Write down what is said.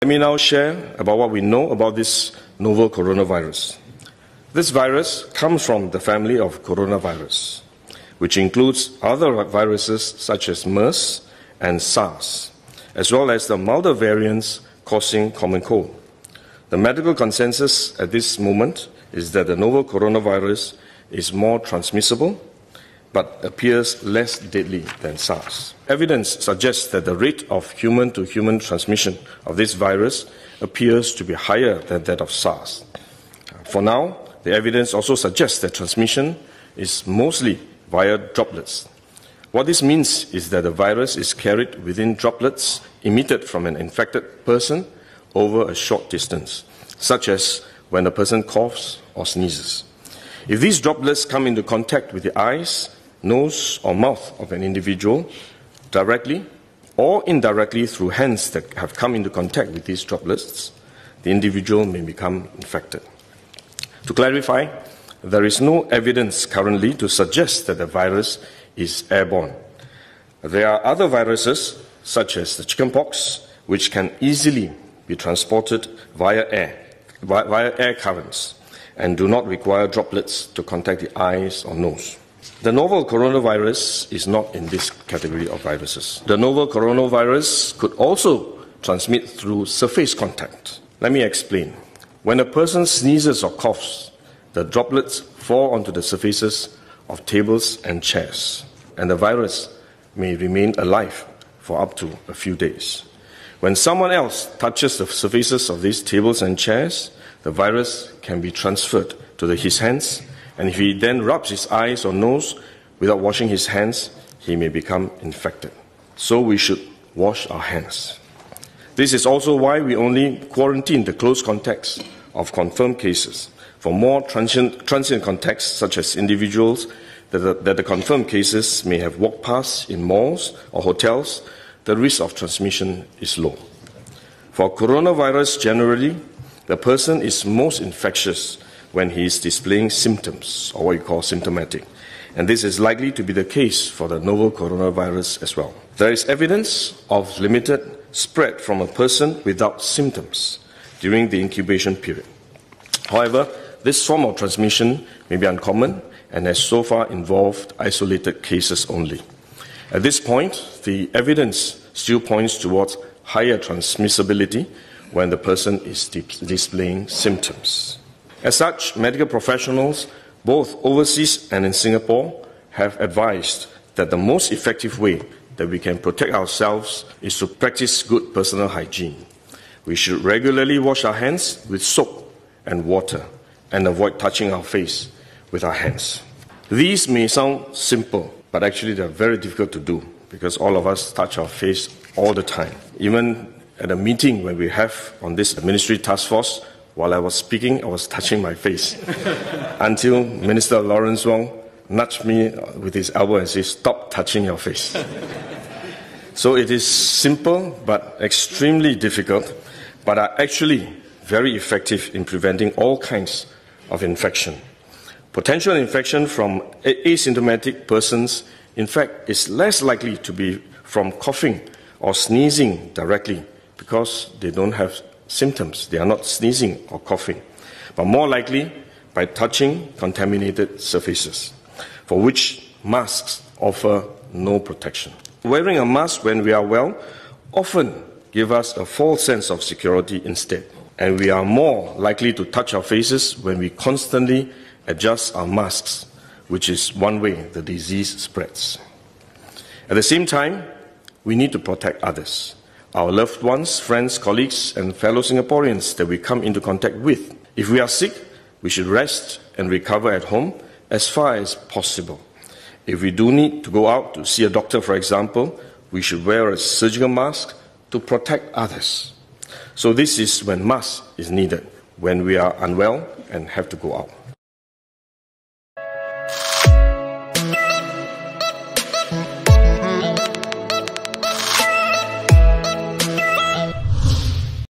Let me now share about what we know about this novel coronavirus. This virus comes from the family of coronavirus, which includes other viruses such as MERS and SARS, as well as the milder variants causing common cold. The medical consensus at this moment is that the novel coronavirus is more transmissible but appears less deadly than SARS. Evidence suggests that the rate of human-to-human transmission of this virus appears to be higher than that of SARS. For now, the evidence also suggests that transmission is mostly via droplets. What this means is that the virus is carried within droplets emitted from an infected person over a short distance, such as when a person coughs or sneezes. If these droplets come into contact with the eyes, nose or mouth of an individual, directly or indirectly through hands that have come into contact with these droplets, the individual may become infected. To clarify, there is no evidence currently to suggest that the virus is airborne. There are other viruses, such as the chickenpox, which can easily be transported via air currents and do not require droplets to contact the eyes or nose. The novel coronavirus is not in this category of viruses. The novel coronavirus could also transmit through surface contact. Let me explain. When a person sneezes or coughs, the droplets fall onto the surfaces of tables and chairs, and the virus may remain alive for up to a few days. When someone else touches the surfaces of these tables and chairs, the virus can be transferred to his hands, and if he then rubs his eyes or nose without washing his hands, he may become infected. So we should wash our hands. This is also why we only quarantine the close contacts of confirmed cases. For more transient contacts, such as individuals that the confirmed cases may have walked past in malls or hotels, the risk of transmission is low. For coronavirus generally, the person is most infectious when he is displaying symptoms, or what you call symptomatic. And this is likely to be the case for the novel coronavirus as well. There is evidence of limited spread from a person without symptoms during the incubation period. However, this form of transmission may be uncommon and has so far involved isolated cases only. At this point, the evidence still points towards higher transmissibility when the person is displaying symptoms. As such, medical professionals, both overseas and in Singapore, have advised that the most effective way that we can protect ourselves is to practice good personal hygiene. We should regularly wash our hands with soap and water and avoid touching our face with our hands. These may sound simple, but actually they are very difficult to do because all of us touch our face all the time. Even at a meeting when we have on this ministry task force, while I was speaking, I was touching my face until Minister Lawrence Wong nudged me with his elbow and said, "Stop touching your face." So it is simple but extremely difficult, but are actually very effective in preventing all kinds of infection. Potential infection from asymptomatic persons, in fact, is less likely to be from coughing or sneezing directly because they don't have symptoms. They are not sneezing or coughing, but more likely by touching contaminated surfaces, for which masks offer no protection. Wearing a mask when we are well often gives us a false sense of security instead, and we are more likely to touch our faces when we constantly adjust our masks, which is one way the disease spreads. At the same time, we need to protect others, our loved ones, friends, colleagues, and fellow Singaporeans that we come into contact with. If we are sick, we should rest and recover at home as far as possible. If we do need to go out to see a doctor, for example, we should wear a surgical mask to protect others. So this is when mask is needed, when we are unwell and have to go out.